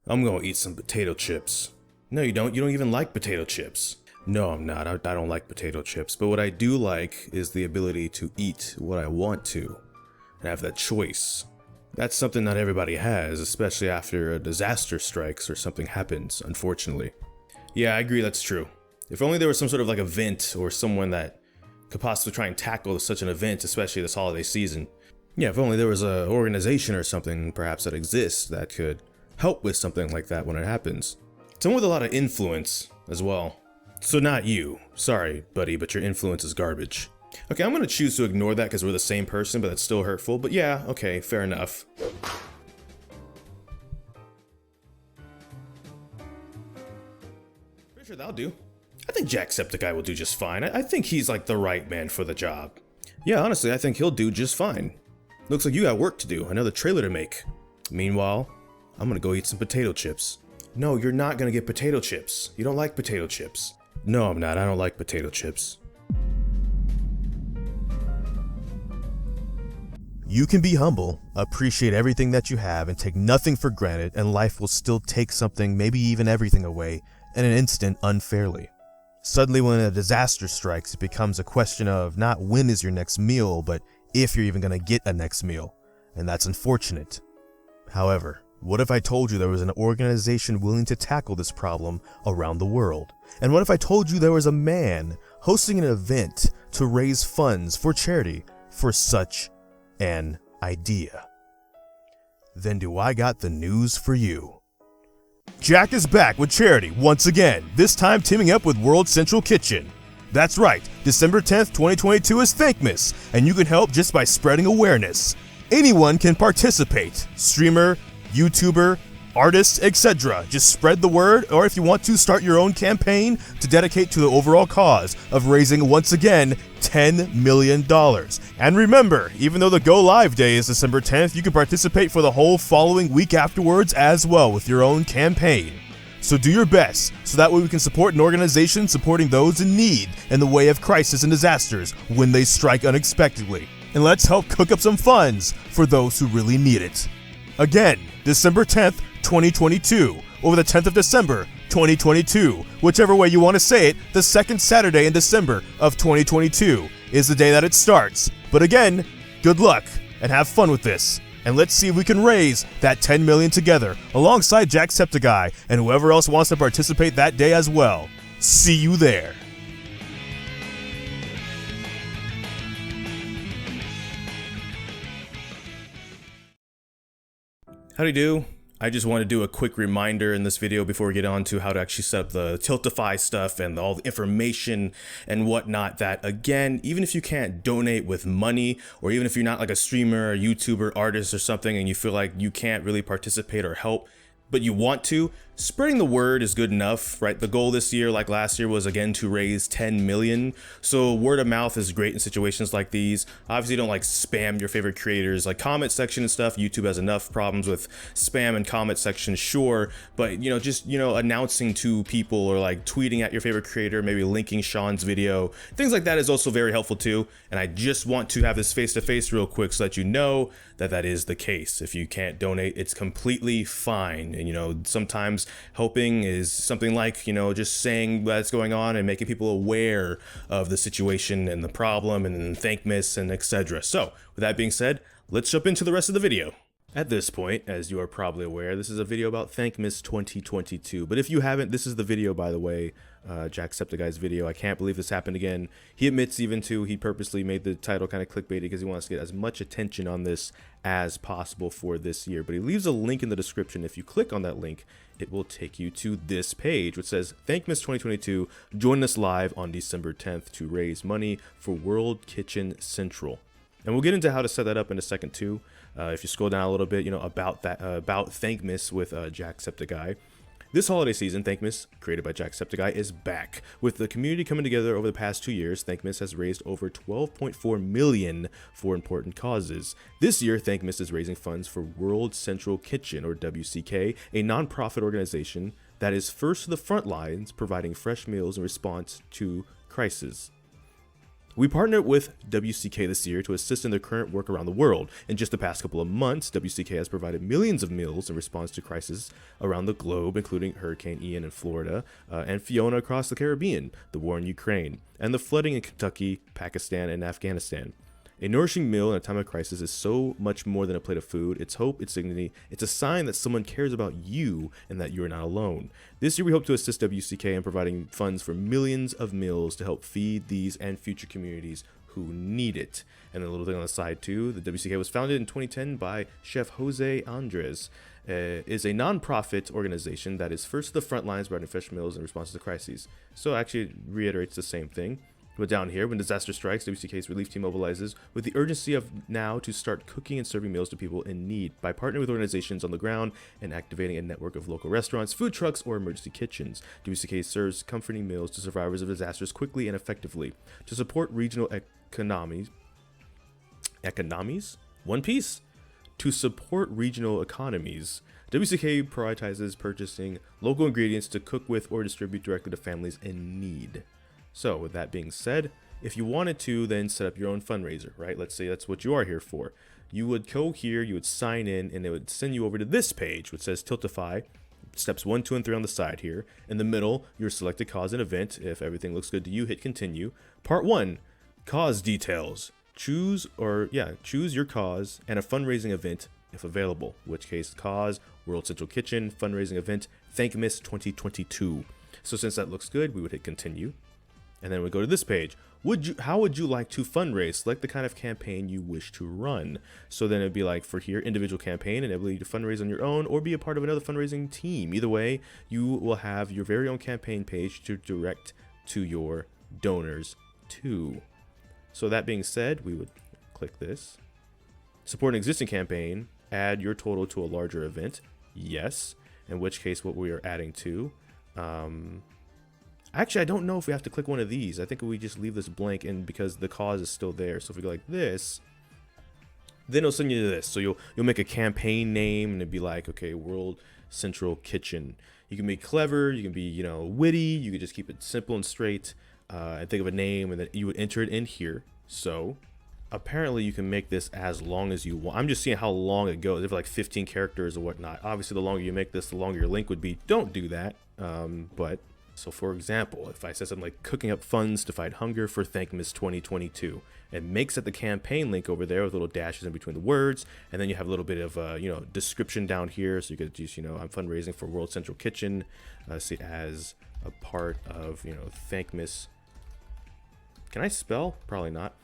I'm gonna eat some potato chips. No, you don't. You don't even like potato chips. No, I'm not. I don't like potato chips. But what I do like is the ability to eat what I want to and have that choice. That's something not everybody has, especially after a disaster strikes or something happens, unfortunately. Yeah, I agree, that's true. If only there was some sort of like event or someone that could possibly try and tackle such an event, especially this holiday season. Yeah, if only there was an organization or something perhaps that exists that could help with something like that when it happens. Someone with a lot of influence as well. So not you. Sorry, buddy, but your influence is garbage. Okay, I'm gonna choose to ignore that because we're the same person, but that's still hurtful. But yeah, okay, fair enough. Pretty sure that'll do. I think Jacksepticeye will do just fine. I think he's like the right man for the job. Yeah, honestly, I think he'll do just fine. Looks like you got work to do, another trailer to make. Meanwhile, I'm gonna go eat some potato chips. No, you're not gonna get potato chips. You don't like potato chips. No, I'm not. I don't like potato chips. You can be humble, appreciate everything that you have, and take nothing for granted, and life will still take something, maybe even everything away, in an instant unfairly. Suddenly when a disaster strikes, it becomes a question of not when is your next meal, but if you're even gonna get a next meal, and that's unfortunate. However, what if I told you there was an organization willing to tackle this problem around the world? And what if I told you there was a man hosting an event to raise funds for charity for such an idea? Then do I got the news for you. Jack is back with charity once again, this time teaming up with World Central Kitchen. That's right, December 10th, 2022 is Thankmas, and you can help just by spreading awareness. Anyone can participate, streamer, YouTuber, artists, etc. Just spread the word, or if you want to, start your own campaign to dedicate to the overall cause of raising, once again, $10 million. And remember, even though the go live day is December 10th, you can participate for the whole following week afterwards as well with your own campaign. So do your best, so that way we can support an organization supporting those in need in the way of crisis and disasters when they strike unexpectedly. And let's help cook up some funds for those who really need it. Again, December 10th, 2022, or the 10th of December, 2022, whichever way you want to say it, the second Saturday in December of 2022 is the day that it starts. But again, good luck and have fun with this. And let's see if we can raise that 10 million together alongside Jacksepticeye and whoever else wants to participate that day as well. See you there. Howdy do. I just want to do a quick reminder in this video before we get on to how to actually set up the Tiltify stuff and all the information and whatnot, that again, even if you can't donate with money, or even if you're not like a streamer, a YouTuber, artist or something, and you feel like you can't really participate or help, but you want to, spreading the word is good enough, right? The goal this year, like last year, was again to raise 10 million. So word of mouth is great in situations like these. Obviously don't like spam your favorite creators, like comment section and stuff. YouTube has enough problems with spam and comment section, sure. But just, announcing to people or like tweeting at your favorite creator, maybe linking Sean's video, things like that is also very helpful too. And I just want to have this face-to-face real quick so that you know that that is the case. If you can't donate, it's completely fine. And sometimes helping is something like, just saying what's going on and making people aware of the situation and the problem and Thankmas and etc. So with that being said, let's jump into the rest of the video. At this point, as you are probably aware, this is a video about Thankmas 2022. But if you haven't, this is the video, by the way, Jacksepticeye's video. I can't believe this happened again. He admits even to he purposely made the title kind of clickbaity because he wants to get as much attention on this as possible for this year. But he leaves a link in the description. If you click on that link, it will take you to this page, which says Thankmas 2022. Join us live on December 10th to raise money for World Kitchen Central. And we'll get into how to set that up in a second too. If you scroll down a little bit, about Thankmas with Jacksepticeye. This holiday season, Thankmas, created by Jacksepticeye, is back. With the community coming together over the past 2 years, Thankmas has raised over 12.4 million for important causes. This year, Thankmas is raising funds for World Central Kitchen, or WCK, a non-profit organization that is first to the front lines, providing fresh meals in response to crisis. We partnered with WCK this year to assist in their current work around the world. In just the past couple of months, WCK has provided millions of meals in response to crises around the globe, including Hurricane Ian in Florida, and Fiona across the Caribbean, the war in Ukraine, and the flooding in Kentucky, Pakistan, and Afghanistan. A nourishing meal in a time of crisis is so much more than a plate of food. It's hope, it's dignity, it's a sign that someone cares about you and that you're not alone. This year we hope to assist WCK in providing funds for millions of meals to help feed these and future communities who need it. And a little thing on the side too, the WCK was founded in 2010 by Chef Jose Andres. Is a non-profit organization that is first to the front lines providing fresh meals in response to crises. So actually it reiterates the same thing. But down here, when disaster strikes, WCK's relief team mobilizes with the urgency of now to start cooking and serving meals to people in need by partnering with organizations on the ground and activating a network of local restaurants, food trucks, or emergency kitchens. WCK serves comforting meals to survivors of disasters quickly and effectively. To support regional economies? One Piece? To support regional economies, WCK prioritizes purchasing local ingredients to cook with or distribute directly to families in need. So with that being said, if you wanted to then set up your own fundraiser, right? Let's say that's what you are here for. You would go here, you would sign in, and it would send you over to this page, which says Tiltify, steps 1, 2, and 3 on the side here. In the middle, your selected cause and event. If everything looks good to you, hit continue. Part 1, cause details. Choose your cause and a fundraising event if available. In which case, cause, World Central Kitchen, fundraising event, Thankmas 2022. So since that looks good, we would hit continue. And then we go to this page. How would you like to fundraise? Select the kind of campaign you wish to run. So then it'd be like for here, individual campaign and ability to fundraise on your own or be a part of another fundraising team. Either way, you will have your very own campaign page to direct to your donors too. So that being said, we would click this. Support an existing campaign. Add your total to a larger event. Yes. In which case, what we are adding to. Actually, I don't know if we have to click one of these. I think we just leave this blank and because the cause is still there. So if we go like this, then it'll send you to this. So you'll make a campaign name and it'd be like, okay, World Central Kitchen. You can be clever, you can be, witty, you can just keep it simple and straight and think of a name and then you would enter it in here. So apparently you can make this as long as you want. I'm just seeing how long it goes. If like 15 characters or whatnot. Obviously, the longer you make this, the longer your link would be. Don't do that. So for example, if I said something like cooking up funds to fight hunger for Thankmas 2022, it makes it the campaign link over there with little dashes in between the words. And then you have a little bit of, description down here. So you could just, I'm fundraising for World Central Kitchen, see as a part of, Thankmas. Can I spell? Probably not.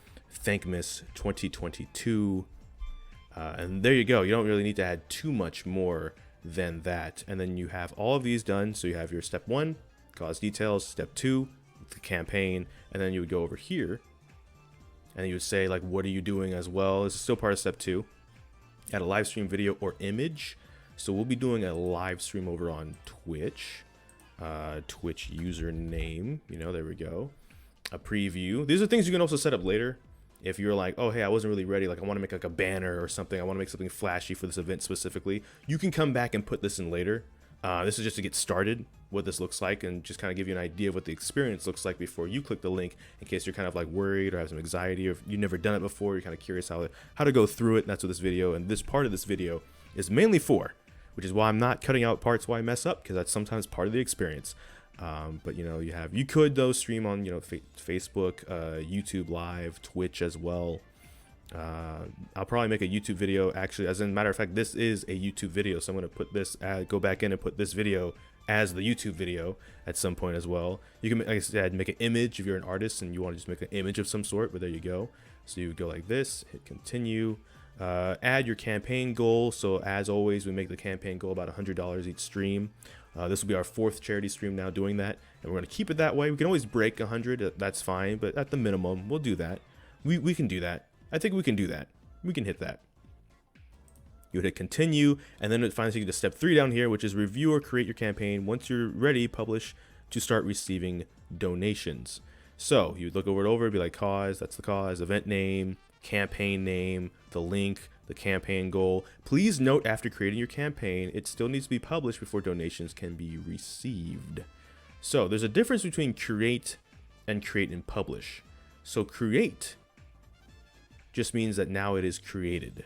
Thankmas 2022. And there you go. You don't really need to add too much more than that. And then you have all of these done. So you have your step 1, cause details, step 2, the campaign, and then you would go over here and you would say like, what are you doing as well? This is still part of step 2. Add a live stream video or image. So we'll be doing a live stream over on Twitch. Twitch username, there we go. A preview. These are things you can also set up later. If you're like, oh, hey, I wasn't really ready. Like, I want to make like a banner or something. I want to make something flashy for this event specifically. You can come back and put this in later. This is just to get started, what this looks like, and just kind of give you an idea of what the experience looks like before you click the link, in case you're kind of like worried or have some anxiety, or if you've never done it before, you're kind of curious how to go through it. And that's what this video and this part of this video is mainly for, which is why I'm not cutting out parts where I mess up, because that's sometimes part of the experience. But you could though stream on Facebook, YouTube Live, Twitch as well. I'll probably make a YouTube video. Actually, as a matter of fact, this is a YouTube video, so I'm going to put this, go back in and put this video as the YouTube video at some point as well. You can, like I said, make an image if you're an artist and you want to just make an image of some sort, but there you go. So you would go like this, hit continue, add your campaign goal. So as always, we make the campaign goal about $100 each stream. This will be our 4th charity stream now doing that, and we're going to keep it that way. We can always break 100, that's fine, but at the minimum, we'll do that. We can do that. I think we can do that. We can hit that. You would hit continue, and then it finally takes you to step 3 down here, which is review or create your campaign. Once you're ready, publish to start receiving donations. So you would look over it over, be like cause, that's the cause, event name, campaign name, the link, the campaign goal. Please note after creating your campaign, it still needs to be published before donations can be received. So there's a difference between create and publish. So create just means that now it is created.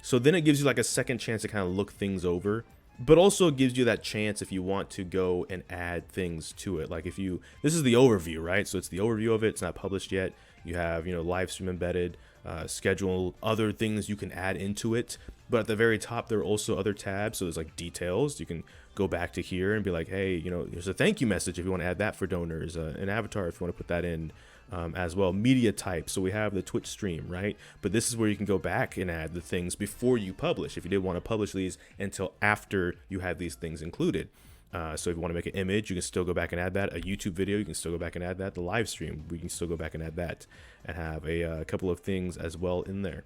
So then it gives you like a second chance to kind of look things over, but also it gives you that chance if you want to go and add things to it. Like if you, this is the overview, right? So it's the overview of it. It's not published yet. You have, you know, live stream embedded, schedule, other things you can add into it. But at the very top, there are also other tabs. So there's like details. You can go back to here and be like, hey, you know, there's a thank you message if you want to add that for donors, an avatar if you want to put that in. As well, media type. So we have the Twitch stream, right? But this is where you can go back and add the things before you publish. If you did want to publish these until after you have these things included. So if you want to make an image, you can still go back and add that. A YouTube video, you can still go back and add that. The live stream, we can still go back and add that and have a couple of things as well in there.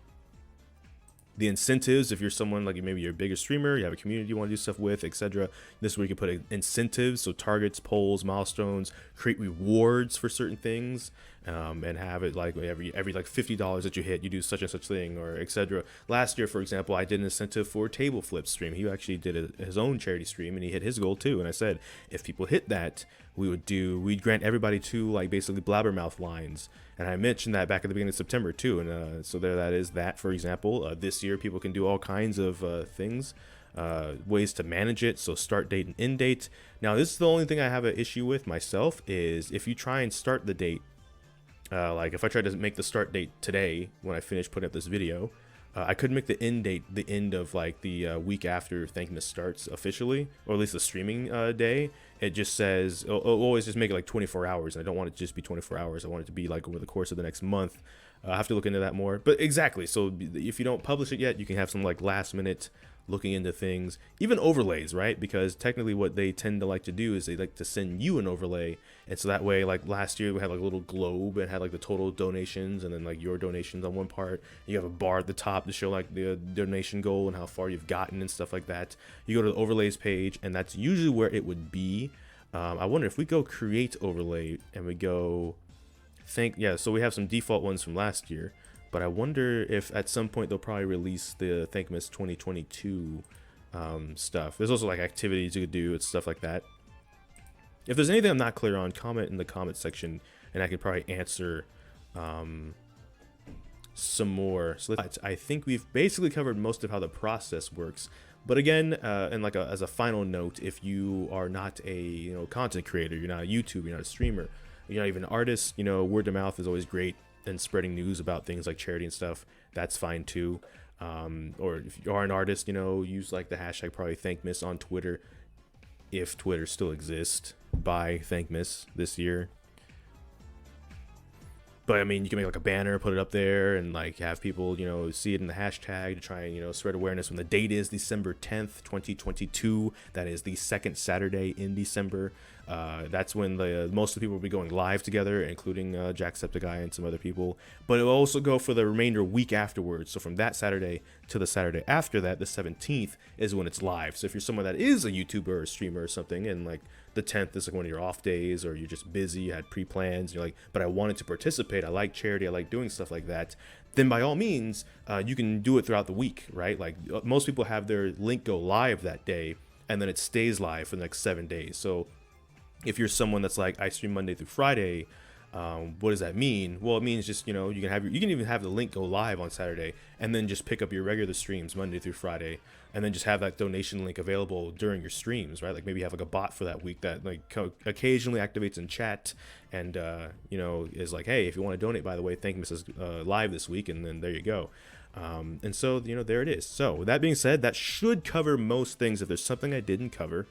The incentives, if you're someone like maybe you're a bigger streamer, you have a community you want to do stuff with, etc. This is where you can put incentives, so targets, polls, milestones, create rewards for certain things, and have it like every like $50 that you hit, you do such and such thing, or etc. Last year, for example, I did an incentive for table flip stream. He actually did his own charity stream, and he hit his goal too. And I said if people hit that, we'd grant everybody 2 like basically blabbermouth lines. And I mentioned that back at the beginning of September too, and so there that is that. For example, this year people can do all kinds of things, ways to manage it. So start date and end date. Now this is the only thing I have an issue with myself is if you try and start the date, like if I try to make the start date today when I finish putting up this video, I couldn't make the end date the end of like the week after Thankmas starts officially, or at least the streaming day. It just says it'll always just make it like 24 hours, and I don't want it to just be 24 hours. I want it to be like over the course of the next month. I have to look into that more, but exactly. So if you don't publish it yet, you can have some like last minute looking into things, even overlays, right? Because technically what they tend to like to do is they like to send you an overlay. And so that way, like last year we had like a little globe and had like the total donations and then like your donations on one part. You have a bar at the top to show like the donation goal and how far you've gotten and stuff like that. You go to the overlays page and that's usually where it would be. I wonder if we go create overlay and we go so we have some default ones from last year. But I wonder if at some point they'll probably release the Thankmas 2022 stuff. There's also like activities you could do and stuff like that. If there's anything I'm not clear on, comment in the comment section and I could probably answer some more. So I think we've basically covered most of how the process works. But again, and like as a final note, if you are not a content creator, you're not a YouTuber, you're not a streamer, you're not even an artist, word of mouth is always great. And spreading news about things like charity and stuff, that's fine too. Or if you are an artist, use like the hashtag probably Thankmas on Twitter, if Twitter still exists by Thankmas this year. But I mean, you can make like a banner, put it up there, and like have people, see it in the hashtag to try and spread awareness. When the date is December 10th, 2022, that is the second Saturday in December. That's when most of the people will be going live together, including Jacksepticeye and some other people. But it will also go for the remainder week afterwards. So from that Saturday to the Saturday after that, the 17th, is when it's live. So if you're someone that is a YouTuber or a streamer or something, and like the 10th is like one of your off days, or you're just busy, you had pre-plans, you're like, but I wanted to participate, I like charity, I like doing stuff like that, then by all means, you can do it throughout the week, right? Like most people have their link go live that day, and then it stays live for the next 7 days. So if you're someone that's like, I stream Monday through Friday, what does that mean? Well, it means just, you can even have the link go live on Saturday and then just pick up your regular streams Monday through Friday and then just have that donation link available during your streams, right? Like maybe you have like a bot for that week that like occasionally activates in chat and, is like, hey, if you want to donate, by the way, Thankmas is live this week, and then there you go. And so, there it is. So with that being said, that should cover most things. If there's something I didn't cover,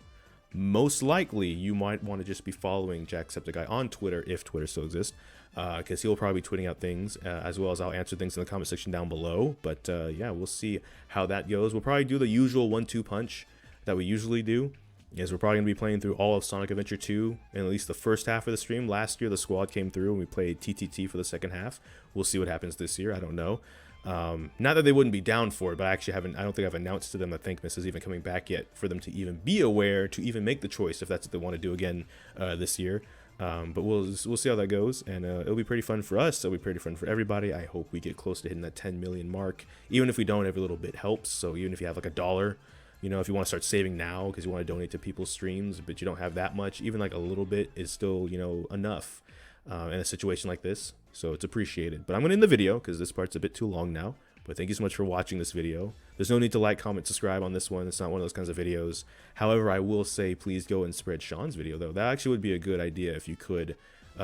most likely you might want to just be following Jacksepticeye on Twitter, if Twitter still exists, because he'll probably be tweeting out things, as well as I'll answer things in the comment section down below. But yeah, we'll see how that goes. We'll probably do the usual 1-2 punch that we usually do, is we're probably going to be playing through all of Sonic Adventure 2 in at least the first half of the stream. Last year the squad came through and we played TTT for the second half. We'll see what happens this year. I don't know. Not that they wouldn't be down for it, but I don't think I've announced to them that Thankmas is even coming back yet for them to even be aware, to even make the choice if that's what they want to do again this year. But we'll see how that goes, and it'll be pretty fun for us. It'll be pretty fun for everybody. I hope we get close to hitting that 10 million mark. Even if we don't, every little bit helps. So even if you have like $1, if you want to start saving now because you want to donate to people's streams, but you don't have that much, even like a little bit is still, enough. in a situation like this. So it's appreciated. But I'm going to end the video because this part's a bit too long now. But thank you so much for watching this video. There's no need to like, comment, subscribe on this one. It's not one of those kinds of videos. However, I will say please go and spread Sean's video, though. That actually would be a good idea if you could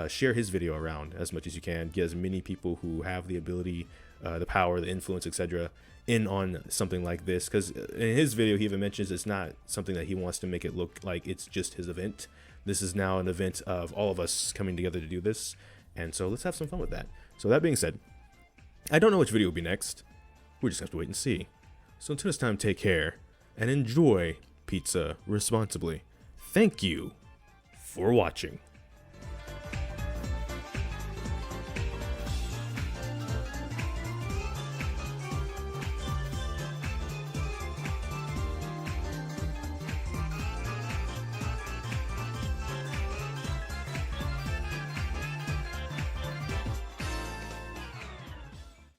share his video around as much as you can. Get as many people who have the ability, the power, the influence, etc. in on something like this. Because in his video, he even mentions it's not something that he wants to make it look like it's just his event. This is now an event of all of us coming together to do this. And so let's have some fun with that. So that being said, I don't know which video will be next. We're just going to have to wait and see. So until this time, take care and enjoy pizza responsibly. Thank you for watching.